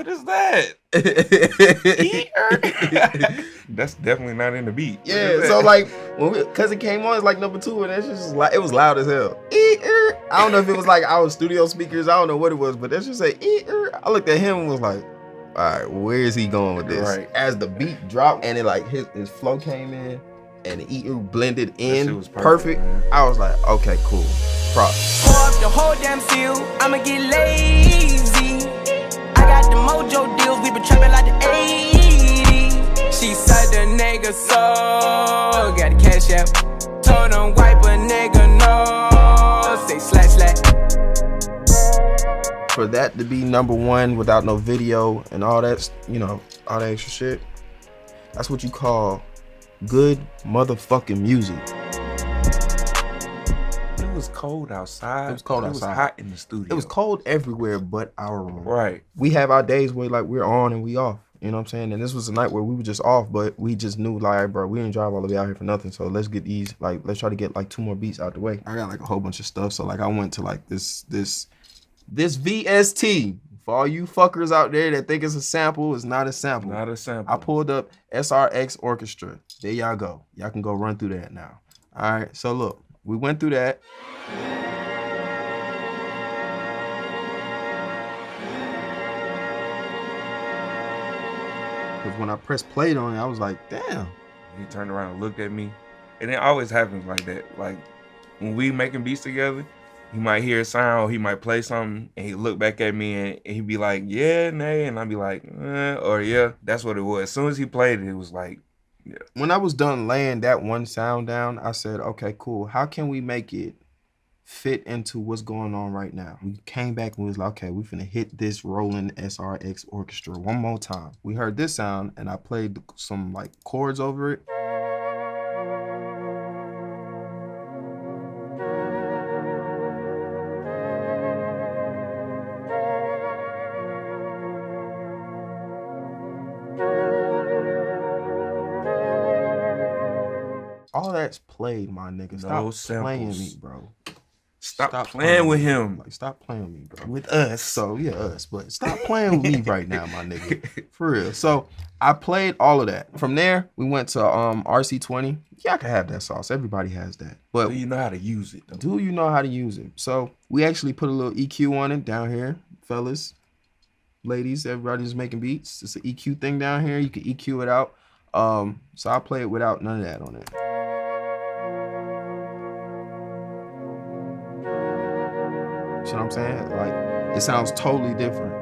what is that? That's definitely not in the beat. Yeah, so like cause it came on, it's like number 2, and that's just like, it was loud as hell. I don't know if it was like our studio speakers, I don't know what it was, but that's just like, I looked at him and was like, all right, where is he going with this? Right. As the beat dropped and it like his flow came in and the blended in That shit was perfect. I was like, okay, cool. Props. Pour up the whole damn field, I'ma get lazy. I got the mojo deals, we been trapping like the 80s. She said the nigga so got a cash app. Told him wipe a nigga no, say slash. For that to be number 1 without no video and all that, all that extra shit, that's what you call good motherfucking music. It was cold outside. It was cold outside. It was hot in the studio. It was cold everywhere but our room. Right. We have our days where like we're on and we off. You know what I'm saying? And this was a night where we were just off, but we just knew like, bro, we didn't drive all the way out here for nothing. So let's get these, like, let's try to get like 2 more beats out the way. I got like a whole bunch of stuff. So like I went to like this VST. For all you fuckers out there that think it's a sample, it's not a sample. Not a sample. I pulled up SRX Orchestra. There y'all go. Y'all can go run through that now. All right, so look, we went through that. Because when I pressed play on it, I was like, damn. He turned around and looked at me. And it always happens like that. Like, when we making beats together, he might hear a sound, or he might play something, and he look back at me, and he'd be like, yeah, nay, and I'd be like, or yeah, that's what it was. As soon as he played it, it was like, yeah. When I was done laying that one sound down, I said, okay, cool. How can we make it fit into what's going on right now? We came back and we was like, okay, we finna hit this rolling SRX Orchestra one more time. We heard this sound, and I played some like chords over it. All that's played, my nigga. Stop playing me, bro. Stop playing with him. Like, stop playing with me, bro. With us. So, yeah, us. But stop playing with me right now, my nigga. For real. So, I played all of that. From there, we went to RC20. Yeah, I can have that sauce. Everybody has that. But do you know how to use it, though? Do you know how to use it? So, we actually put a little EQ on it down here, fellas. Ladies, everybody's making beats. It's an EQ thing down here. You can EQ it out. So, I play it without none of that on it. You know what I'm saying? Like, it sounds totally different.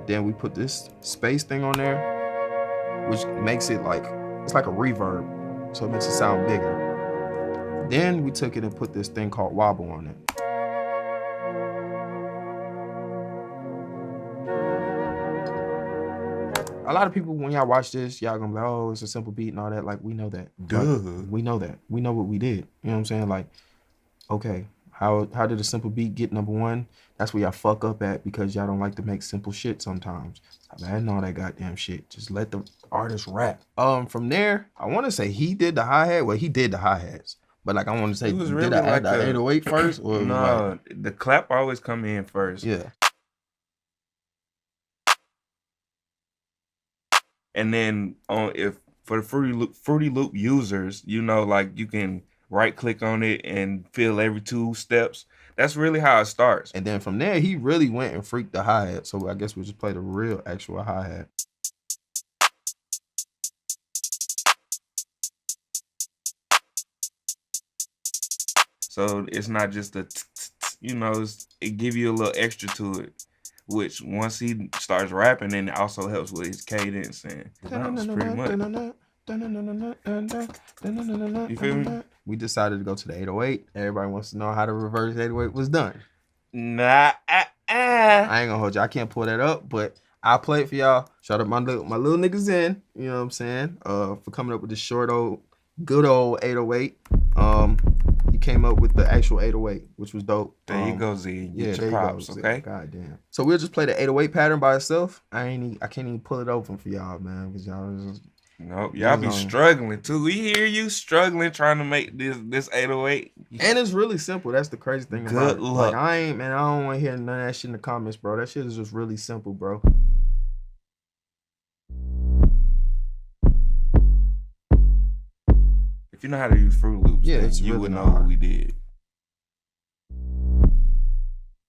Then we put this space thing on there, which makes it like, it's like a reverb, so it makes it sound bigger. Then we took it and put this thing called wobble on it. A lot of people, when y'all watch this, y'all gonna be like, oh, it's a simple beat and all that. Like, we know that. Duh. Like, we know that. We know what we did. You know what I'm saying? Like, okay. How did a simple beat get number 1? That's where y'all fuck up at, because y'all don't like to make simple shit sometimes. I didn't know that goddamn shit. Just let the artist rap. From there, I want to say he did the hi-hat. Well, he did the hi-hats. But like, I want to say, did I add the 808 first? Or no, the clap always come in first. Yeah. And then if for the Fruity Loop users, you know, like you can right click on it and fill every 2 steps. That's really how it starts. And then from there, he really went and freaked the hi-hat. So I guess we just played a real actual hi-hat. So it's not just a, you know, it give you a little extra to it, which once he starts rapping, then it also helps with his cadence and that's pretty much. You feel me? We decided to go to the 808. Everybody wants to know how the reverse 808 was done. Nah, I ain't gonna hold you. I can't pull that up, but I'll play it for y'all. Shout out my little niggas in, you know what I'm saying? For coming up with this good old 808. He came up with the actual 808, which was dope. There you go, Z. Get your props, okay? God damn. So we'll just play the 808 pattern by itself. I can't even pull it open for y'all, man, because y'all just... Nope, y'all be struggling too. We hear you struggling trying to make this 808. And it's really simple. That's the crazy thing about it. Good luck. Like, I don't want to hear none of that shit in the comments, bro. That shit is just really simple, bro. you know how to use Fruit Loops, Yeah, then it's you really would know not what hard. we did.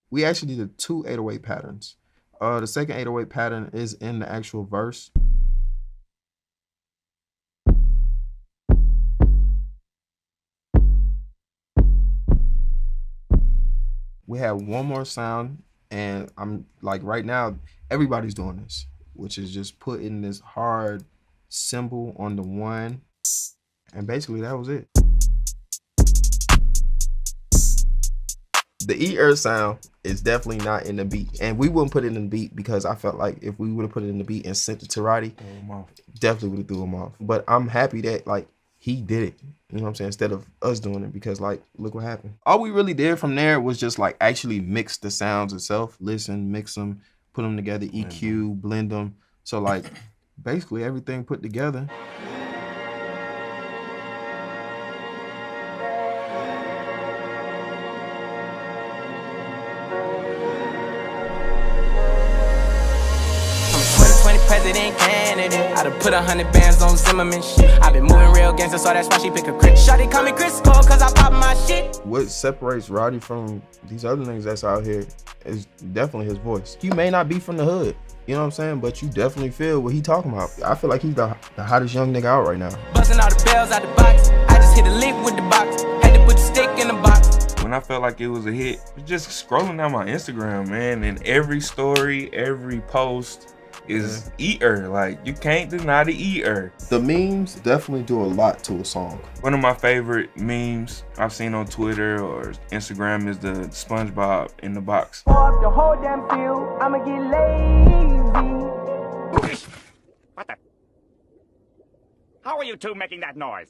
We actually did 2 808 patterns. The second 808 pattern is in the actual verse. We have one more sound, and I'm like, right now, everybody's doing this, which is just putting this hard cymbal on the 1, and basically that was it. The E sound is definitely not in the beat, and we wouldn't put it in the beat because I felt like if we would have put it in the beat and sent it to Roddy, definitely would have threw him off. But I'm happy that like he did it, you know what I'm saying, instead of us doing it, because like look what happened. All we really did from there was just like actually mix the sounds itself, listen, mix them, put them together, EQ, blend them. So like basically everything put together. President candidate. I done put 100 bands on Zimmerman shit. I been moving real gangster, so that's why she pick a crit. Shawty call me Crisco, cause I pop my shit. What separates Roddy from these other niggas that's out here is definitely his voice. You may not be from the hood, you know what I'm saying, but you definitely feel what he talking about. I feel like he's the hottest young nigga out right now. Busting all the bells out the box. I just hit a lick with the box. Had to put the stick in the box. When I felt like it was a hit, just scrolling down my Instagram, man, and every story, every post is eater. Like, you can't deny the eater. The memes definitely do a lot to a song. One of my favorite memes I've seen on Twitter or Instagram is the SpongeBob in the box. Off the whole damn field, I'ma get lazy. What the? How are you two making that noise?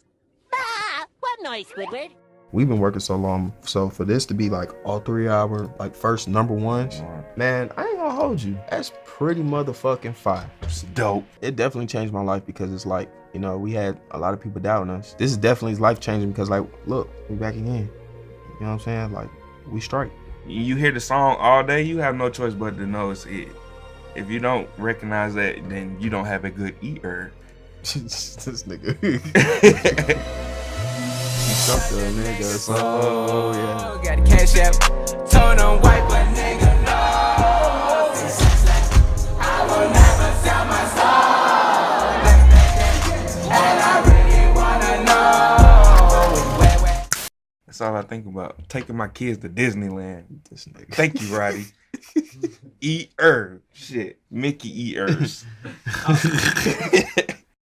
Ah, what noise, Squidward? We've been working so long, so for this to be like all 3 hour, like first #1s, man, I ain't gonna hold you. That's pretty motherfucking fire. It's dope. It definitely changed my life because it's like, you know, we had a lot of people doubting us. This is definitely life changing because like, look, we back again. You know what I'm saying? Like, we strike. You hear the song all day, you have no choice but to know it's it. If you don't recognize that, then you don't have a good ear. This nigga. Suck a nigga, so yeah. Got a cash app, told him wipe a nigga no. I will never sell my soul. And I really wanna know. That's all I think about. Taking my kids to Disneyland. This nigga. Thank you, Roddy. Eater. Shit. Mickey Eaters.